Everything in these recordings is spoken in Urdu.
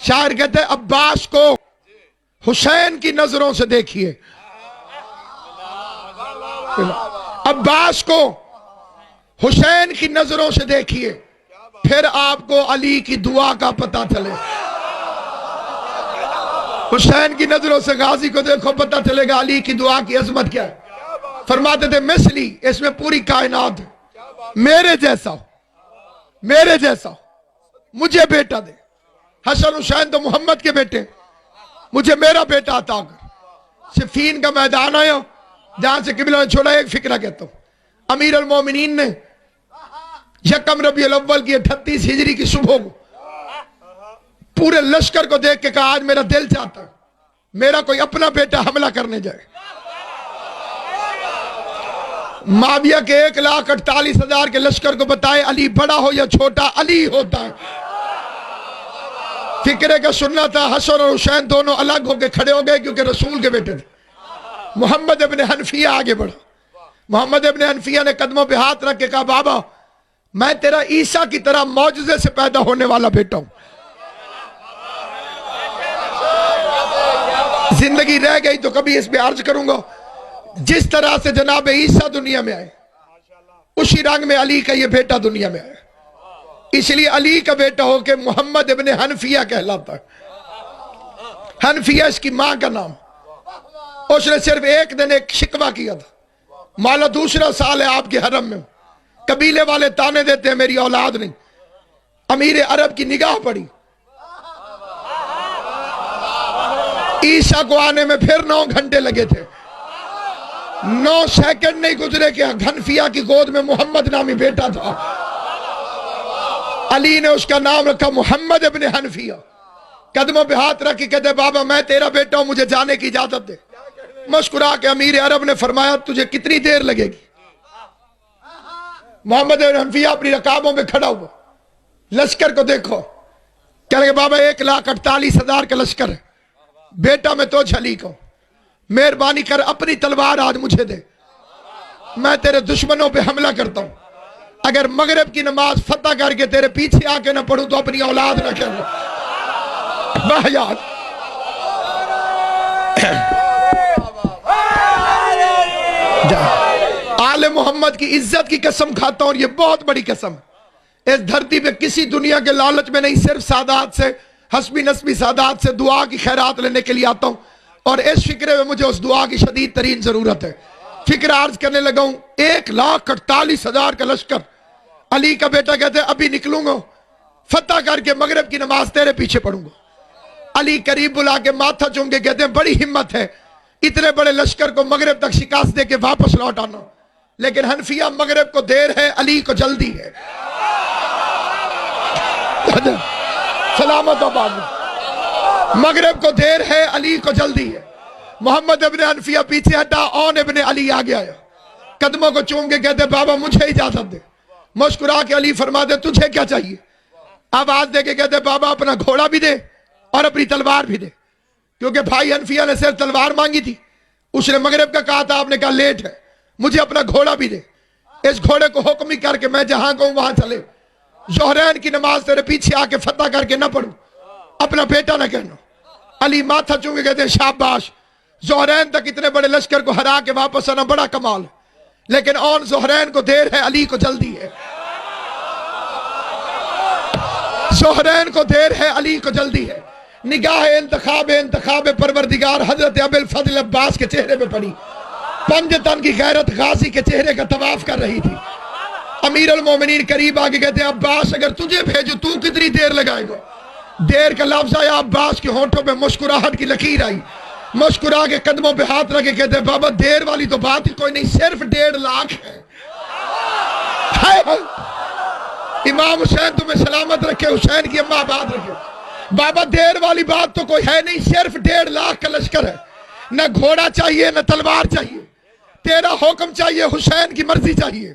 شاعر کہتے ہیں عباس کو حسین کی نظروں سے دیکھیے، عباس کو حسین کی نظروں سے دیکھیے، پھر آپ کو علی کی دعا کا پتہ چلے۔ حسین کی نظروں سے غازی کو دیکھو، پتہ چلے گا علی کی دعا کی عظمت کیا ہے۔ فرماتے تھے مثلی، اس میں پوری کائنات ہے، میرے جیسا ہو، میرے جیسا ہو، مجھے بیٹا دے۔ حسن حسین تو محمد کے بیٹے، مجھے میرا بیٹا عطا کر۔ صفین کا میدان آیا جہاں سے قبلہ نے چھوڑا، ایک فکرہ کہتا ہوں، امیر المومنین نے یکم ربیع الاول کی 38 ہجری کی صبح کو پورے لشکر کو دیکھ کے کہا آج میرا دل چاہتا ہے میرا کوئی اپنا بیٹا حملہ کرنے جائے۔ معاویہ کے 1,48,000 کے لشکر کو بتائے علی بڑا ہو یا چھوٹا علی ہوتا ہے۔ فکرے کا سننا تھا، حسن اور حسین دونوں الگ ہو کے کھڑے ہو گئے کیونکہ رسول کے بیٹے تھے۔ محمد ابن حنفیہ آگے بڑھا، محمد ابن حنفیہ نے قدموں پہ ہاتھ رکھ کے کہا بابا میں تیرا عیسیٰ کی طرح معجزے سے پیدا ہونے والا بیٹا ہوں۔ زندگی رہ گئی تو کبھی اس پہ عرض کروں گا، جس طرح سے جناب عیسیٰ دنیا میں آئے اسی رنگ میں علی کا یہ بیٹا دنیا میں آئے، اس لیے علی کا بیٹا ہو کے محمد ابن حنفیہ کہلاتا ہے۔ حنفیہ اس کی ماں کا نام۔ اس نے صرف ایک دن ایک شکوہ کیا تھا، مولا دوسرا سال ہے آپ کے حرم میں، قبیلے والے تانے دیتے ہیں میری اولاد نہیں۔ امیر عرب کی نگاہ پڑی، عیسیٰ کو آنے میں پھر 9 گھنٹے لگے تھے، 9 سیکنڈ نہیں گزرے کہ حنفیہ کی گود میں محمد نامی بیٹا تھا۔ علی نے اس کا نام رکھا محمد ابن حنفیہ۔ قدموں پہ ہاتھ رکھ کے کہتے بابا میں تیرا بیٹا ہوں، مجھے جانے کی اجازت دے۔ مسکرا کے امیر عرب نے فرمایا تجھے کتنی دیر لگے گی؟ محمد ابن حنفیہ اپنی رکابوں پہ کھڑا ہوا، لشکر کو دیکھو، کہنے کہ بابا 1,48,000 کا لشکر ہے، بیٹا میں تو علی کا ہوں، مہربانی کر اپنی تلوار آج مجھے دے، میں تیرے دشمنوں پہ حملہ کرتا ہوں۔ اگر مغرب کی نماز فتح کر کے تیرے پیچھے آ کے نہ پڑھوں تو اپنی اولاد نہ کہوں۔ بہیاد آل محمد کی عزت کی قسم کھاتا ہوں، اور یہ بہت بڑی قسم ہے، اس دھرتی پہ کسی دنیا کے لالچ میں نہیں، صرف سادات سے، حسبی نسبی سادات سے دعا کی خیرات لینے کے لیے آتا ہوں، اور اس فکرے میں مجھے اس دعا کی شدید ترین ضرورت ہے۔ فکر عرض کرنے لگا ہوں، 1,48,000 کا لشکر، علی کا بیٹا کہتے ہیں ابھی نکلوں گا، فتح کر کے مغرب کی نماز تیرے پیچھے پڑھوں گا۔ علی قریب بلا کے ماتھا چوم کے کہتے ہیں بڑی ہمت ہے اتنے بڑے لشکر کو مغرب تک شکست دے کے واپس لوٹ آنا، لیکن حنفیہ مغرب کو دیر ہے، علی کو جلدی ہے۔ سلامت آباد، مغرب کو دیر ہے، علی کو جلدی ہے۔ محمد ابن حنفیہ پیچھے ہٹا، اون ابن علی آگے آیا، قدموں کو چوم کے کہتے بابا مجھے اجازت دے۔ مسکرا کے علی فرما دے تجھے کیا چاہیے؟ آواز دے کے کہتے بابا اپنا گھوڑا بھی دے اور اپنی تلوار بھی دے، کیونکہ بھائی حنفیہ نے صرف تلوار مانگی تھی، اس نے مغرب کا کہا تھا، آپ نے کہا لیٹ ہے، مجھے اپنا گھوڑا بھی دے، اس گھوڑے کو حکم ہی کر کے میں جہاں کہوں وہاں چلے، ظہرین کی نماز تیرے پیچھے آ کے فتح کر کے نہ پڑھوں، اپنا بیٹا نہ کہنا۔ علی ماتھا چوم کے کہتے ہیں شاباش، ظہرین تک اتنے بڑے لشکر کو ہرا کے واپس آنا بڑا کمال ہے، لیکن اون ظہرین کو دیر ہے، علی کو جلدی ہے۔ ظہرین کو دیر ہے، علی کو جلدی ہے۔ نگاہ انتخاب پروردگار حضرت ابی الفضل عباس کے چہرے پہ پڑی، 5 تن کی غیرت غازی کے چہرے کا طواف کر رہی تھی۔ امیر المومنین قریب آگے کہتے ہیں عباس اگر تجھے بھیجو تو کتنی دیر لگائے گا؟ دیر کا لفظ آیا، عباس کے ہونٹوں پہ مسکراہٹ کی لکیر آئی، مسکرا کے قدموں پہ ہاتھ رکھے کہتے ہیں بابا دیر والی تو بات ہی کوئی نہیں، صرف 1.5 لاکھ ہے۔ امام حسین تمہیں سلامت رکھے، حسین کی اماں آباد رکھے، بابا دیر والی بات تو کوئی ہے نہیں، صرف 1.5 لاکھ کا لشکر ہے، نہ گھوڑا چاہیے نہ تلوار چاہیے، تیرا حکم چاہیے، حسین کی مرضی چاہیے۔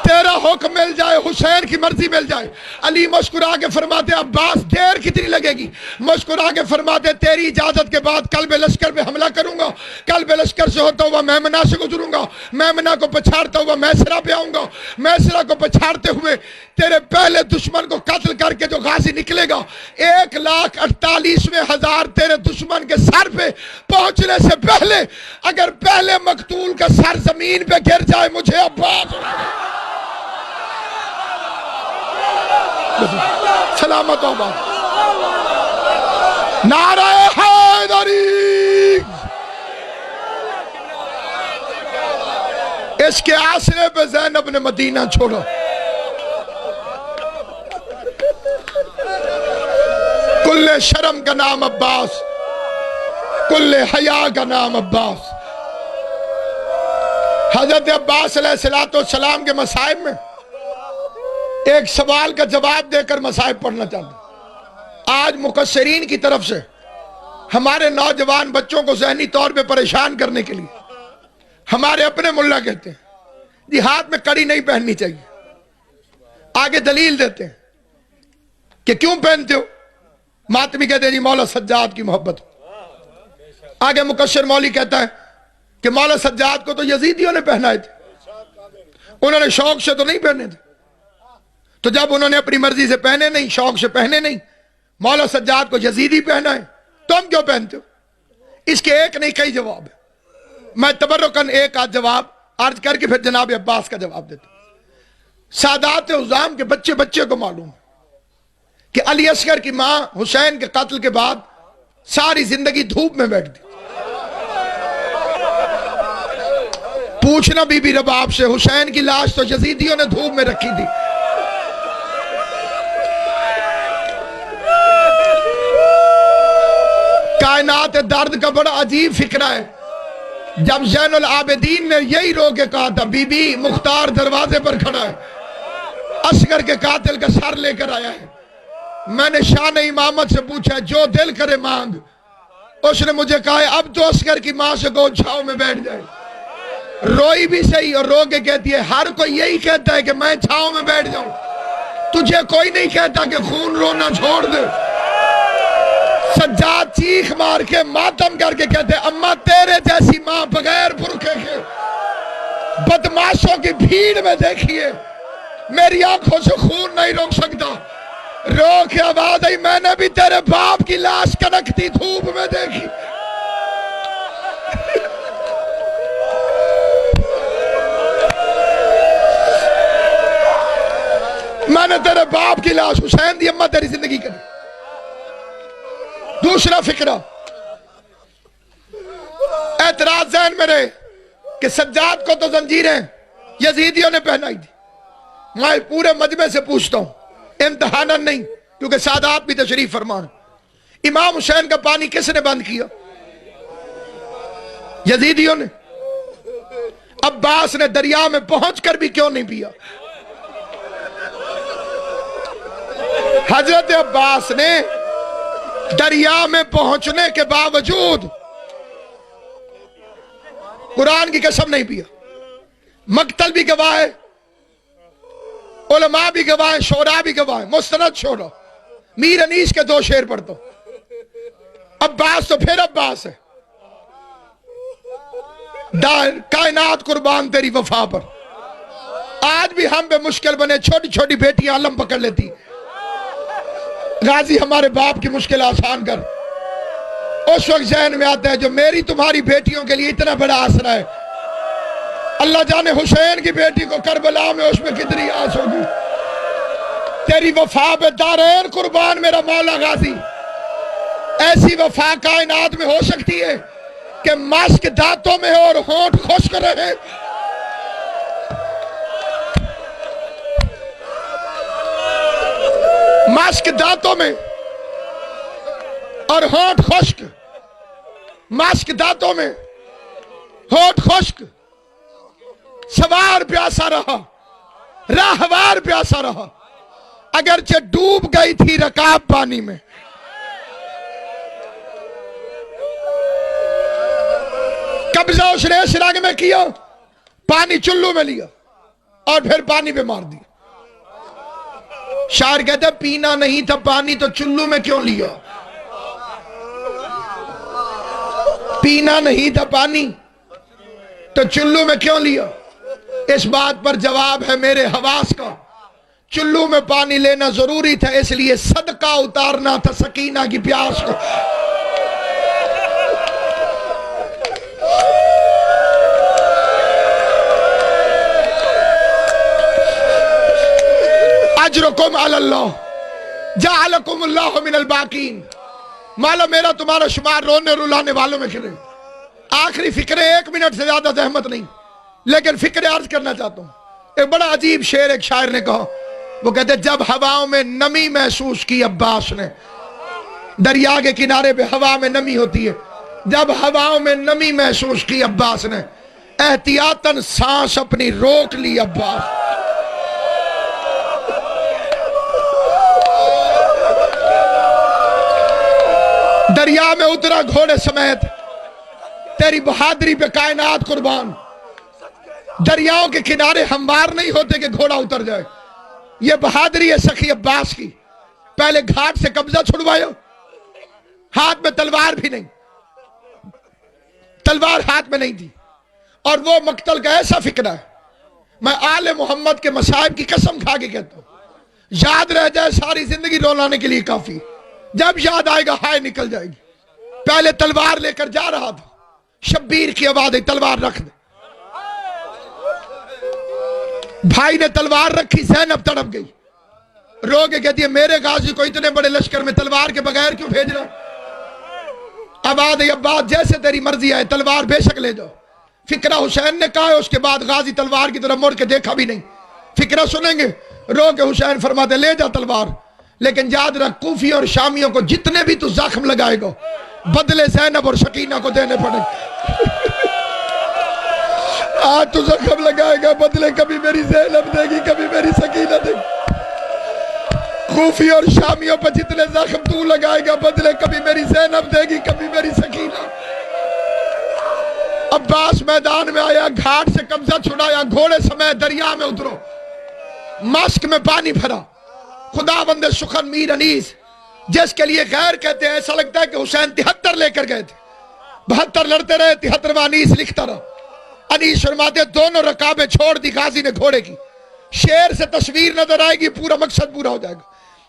تیرا حکم مل جائے، حسین کی مرضی مل جائے۔ علی مسکرا کے فرماتے عباس دیر کتنی لگے گی؟ مسکرا کے فرماتے تیری اجازت کے بعد قلب لشکر پہ حملہ کروں گا، قلب لشکر سے ہوتا ہوا میمنہ سے گزروں گا، میمنہ کو پچھاڑتا ہوا میسرہ پہ آؤں گا، میسرہ کو پچھاڑتے ہوئے تیرے پہلے دشمن کو قتل کر کے جو غازی نکلے گا 1,48,000 تیرے دشمن کے سر پہ پہنچنے سے پہلے اگر پہلے مقتول کا سر زمین پہ گر جائے مجھے عباس سلامت ہو بات۔ نعرہ حیدری، اس کے آسرے پہ زینب نے مدینہ چھوڑا۔ کل شرم کا نام عباس، کل حیا کا نام عباس۔ حضرت عباس علیہ السلام کے مصائب میں ایک سوال کا جواب دے کر مصائب پڑھنا چاہتا ہوں۔ آج مقصرین کی طرف سے ہمارے نوجوان بچوں کو ذہنی طور پہ پریشان کرنے کے لیے ہمارے اپنے ملا کہتے ہیں جی ہاتھ میں کڑی نہیں پہننی چاہیے، آگے دلیل دیتے ہیں کہ کیوں پہنتے ہو؟ ماتمی کہتے ہیں جی مولا سجاد کی محبت۔ آگے مقصر مولی کہتا ہے کہ مولا سجاد کو تو یزیدیوں نے پہنائے تھے، انہوں نے شوق سے تو نہیں پہنے تھے، تو جب انہوں نے اپنی مرضی سے پہنے نہیں، شوق سے پہنے نہیں، مولا سجاد کو یزیدی پہنا ہے، تم کیوں پہنتے ہو؟ اس کے ایک نہیں کئی جواب ہے، میں تبرکن ایک آدھ جواب عرض کر کے پھر جناب عباس کا جواب دیتا ہوں۔ سادات عظام کے بچے بچے کو معلوم ہے کہ علی اصغر کی ماں حسین کے قتل کے بعد ساری زندگی دھوپ میں بیٹھ دی۔ پوچھنا بی بی رباب سے، حسین کی لاش تو یزیدیوں نے دھوپ میں رکھی تھی۔ کائنات درد کا بڑا عجیب فکرہ ہے۔ جب زین العابدین نے یہی رو کے کہا تھا بی بی مختار دروازے پر کھڑا ہے، اصغر کے قاتل کا سر لے کر آیا ہے، میں نے شان امامت سے پوچھا جو دل کرے مانگ، اس نے مجھے کہا ہے اب تو اصغر کی ماں سے گود چھاؤ میں بیٹھ جائے۔ روئی بھی صحیح اور رو کے کہتی ہے ہر کوئی یہی کہتا ہے کہ میں چھاؤں میں بیٹھ جاؤں، تجھے کوئی نہیں کہتا کہ خون رونا چھوڑ دے۔ سجاد چیخ مار کے ماتم کر کے کہتے اماں تیرے جیسی ماں بغیر برقعے کے بدماشوں کی بھیڑ میں دیکھیے، میری آنکھوں سے خون نہیں روک سکتا۔ رو کے آواز آئی میں نے بھی تیرے باپ کی لاش کنکتی دھوپ میں دیکھی۔ میں نے تیرے باپ کی لاش، حسین دی اماں تیری زندگی کری۔ دوسرا فکرہ اعتراض ذہن میں رہے کہ سجاد کو تو زنجیریں یزیدیوں نے پہنائی تھی۔ میں پورے مجمع سے پوچھتا ہوں امتحانا نہیں کیونکہ سادات بھی تشریف فرمان، امام حسین کا پانی کس نے بند کیا؟ یزیدیوں نے۔ عباس نے دریا میں پہنچ کر بھی کیوں نہیں پیا؟ حضرت عباس نے دریا میں پہنچنے کے باوجود قرآن کی قسم نہیں پیا۔ مقتل بھی گواہ ہے، علماء بھی گواہ ہیں، شعراء بھی گواہ ہیں، مستند شعراء۔ میر انیس کے 2 شعر پڑھتا ہوں۔ عباس تو پھر عباس ہے، کائنات قربان تیری وفا پر۔ آج بھی ہم پہ مشکل بنے، چھوٹی چھوٹی بیٹیاں علم پکڑ لیتی، غازی ہمارے باپ کی مشکل آسان کر۔ اس وقت ذہن میں آتا ہے جو میری تمہاری بیٹیوں کے لیے اتنا بڑا آسرا ہے، اللہ جانے حسین کی بیٹی کو کربلا میں اس میں کتنی آس ہوگی۔ تیری وفا پہ دارین قربان میرا مولا غازی۔ ایسی وفا کائنات میں ہو سکتی ہے کہ ماسک دانتوں میں ہو اور ہونٹ خشک رہے؟ ماسک دانتوں میں اور ہونٹ خشک، ماسک دانتوں میں ہونٹ خشک، سوار پیاسا رہا، راہوار پیاسا رہا، اگرچہ ڈوب گئی تھی رکاب پانی میں۔ قبضہ اس نے اس رگ میں کیا، پانی چلو میں لیا، اور پھر پانی پہ مار دی. شاعر کہتا ہے پینا نہیں تھا پانی تو چلو میں کیوں لیا؟ پینا نہیں تھا پانی تو چلو میں کیوں لیا؟ اس بات پر جواب ہے میرے حواس کا، چلو میں پانی لینا ضروری تھا اس لیے صدقہ اتارنا تھا سکینہ کی پیاس کو. اجرکم علی اللہ جعلکم اللہ من الباقین. مالا میرا تمہارا شمار رونے رلانے والوں میں کرے. آخری فکرے 1 منٹ سے زیادہ زحمت نہیں، لیکن فکرے عرض کرنا چاہتا ہوں. ایک بڑا عجیب شعر ایک شاعر نے کہا، وہ کہتے جب ہواؤں میں نمی محسوس کی عباس نے، دریا کے کنارے پہ ہوا میں نمی ہوتی ہے، جب ہواؤں میں نمی محسوس کی عباس نے، احتیاطاً سانس اپنی روک لی عباس. دریا میں اترا گھوڑے سمیت، تیری بہادری پہ کائنات قربان. دریاؤں کے کنارے ہموار نہیں ہوتے کہ گھوڑا اتر جائے. یہ بہادری ہے سخی عباس کی. پہلے گھاٹ سے قبضہ چھڑوایا، ہاتھ میں تلوار بھی نہیں، تلوار ہاتھ میں نہیں تھی. اور وہ مقتل کا ایسا فکرہ ہے، میں آل محمد کے مصائب کی قسم کھا کے کہتا ہوں، یاد رہ جائے ساری زندگی رولانے کے لیے کافی. جب یاد آئے گا ہائے نکل جائے گی. پہلے تلوار لے کر جا رہا تھا، شبیر کی آواز ہے تلوار رکھ دے. بھائی نے تلوار رکھی، زینب تڑپ گئی، رو کے کہتی ہے میرے غازی کو اتنے بڑے لشکر میں تلوار کے بغیر کیوں بھیج رہا؟ آواز ہے عباس جیسے تیری مرضی ہے، تلوار بے شک لے جاؤ. فکرہ حسین نے کہا ہے، اس کے بعد غازی تلوار کی طرف مڑ کے دیکھا بھی نہیں. فکرہ سنیں گے، رو کے حسین فرماتے لے جا تلوار، لیکن یاد رکھ کوفی اور شامیوں کو جتنے بھی تو زخم لگائے گا بدلے زینب اور سکینہ کو دینے پڑے. آج تو زخم لگائے گا، بدلے کبھی میری زینب دے گی، کبھی میری سکینہ دے گی. کوفی اور شامیوں پر جتنے زخم تو لگائے گا بدلے کبھی میری زینب دے گی، کبھی میری سکینہ. عباس میدان میں آیا، گھاٹ سے قبضہ چھڑایا، گھوڑے سمیت دریا میں اترو. ماسک میں پانی بھرا. خدا بند سخن میر انیس جس کے لیے غیر کہتے ہیں، ایسا لگتا ہے کہ حسین 73 لے کر گئے تھے، 72 لڑتے رہے، 73واں انیس لکھتا رہا. انیس فرماتے دونوں رکابیں چھوڑ دی غازی نے گھوڑے کی. شیر سے تصویر نظر آئے گی، پورا مقصد پورا ہو جائے گا.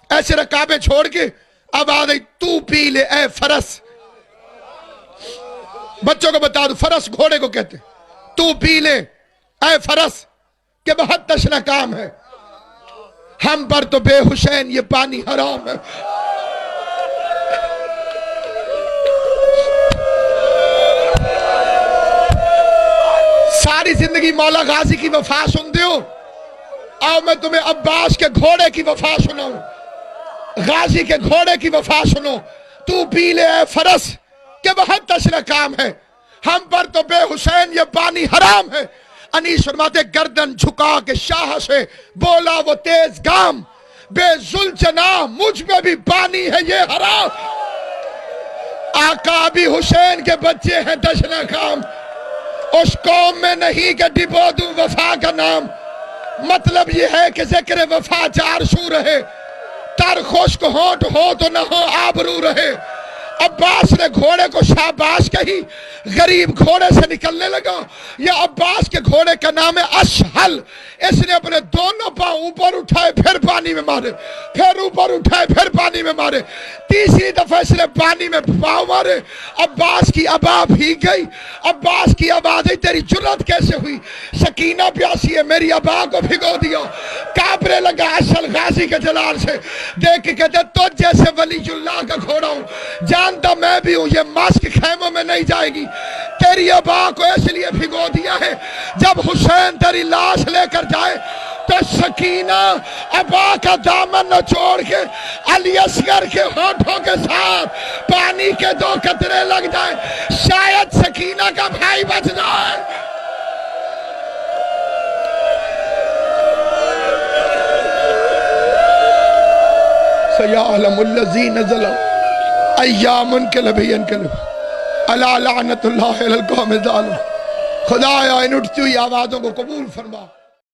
ایسے رکابیں چھوڑ کے اب آ گئی تو پی لے اے فرس. بچوں کو بتا دو فرس گھوڑے کو کہتے، تو پی لے اے فرس کہ بہت تشنہ کام ہے، ہم پر تو بے حسین یہ پانی حرام ہے. ساری زندگی مولا غازی کی وفا سن دیو، آؤ میں تمہیں عباس کے گھوڑے کی وفا سناؤں، غازی کے گھوڑے کی وفا سنو. تو پی لے اے فرس کہ بہت تشنہ کام ہے، ہم پر تو بے حسین یہ پانی حرام ہے. انیس فرماتے گردن جھکا کے شاہ سے بولا وہ تیز گام، بے ذوالجناح مجھ میں بھی پانی ہے یہ حرام. آقا بھی حسین کے بچے ہیں تشنہ کام، اس قوم میں نہیں کہ ڈبو دوں وفا کا نام. مطلب یہ ہے کہ ذکر وفا چار سو رہے، تر خشک ہونٹ ہو تو نہ ہو آبرو رہے. عباس نے گھوڑے کو شاباش کہی، غریب گھوڑے سے نکلنے لگا. یہ عباس کے گھوڑے کا نام ہے اشہل. اس نے اپنے دونوں پاؤں اوپر اٹھائے پھر پانی میں مارے، پھر اوپر اٹھائے پھر پانی میں مارے. تیسری دفعہ اس نے پانی میں پاؤں مارے. عباس کی ابا بھیگ گئی. عباس کی آواز ہے تیری جرات کیسے ہوئی؟ سکینہ پیاسی ہے، میری ابا کو بھگو دیا. کانپنے لگا اشہل غازی کے جلال سے. دیکھ کے کہتے تجھ جیسے ولی اللہ کا گھوڑا ہوں، جانتا میں بھی ہوں یہ ماسک خیموں میں نہیں جائے گی. تیری ابا کو اس لیے بھگو دیا ہے جب حسین تیری لاش لے کر جائے تو سکینہ ابا کا دامن نہ چھوڑ کے علی اصغر کے ہونٹوں کے ساتھ پانی کے 2 قطرے لگ جائے، شاید سکینہ کا بھائی بچ جائے. سیعلم الذین ظلموا ایام انقلب انقلب الا لعنت اللہ علی القوم الظالمین. خدایا ان اٹھتی ہوئی آوازوں کو قبول فرما.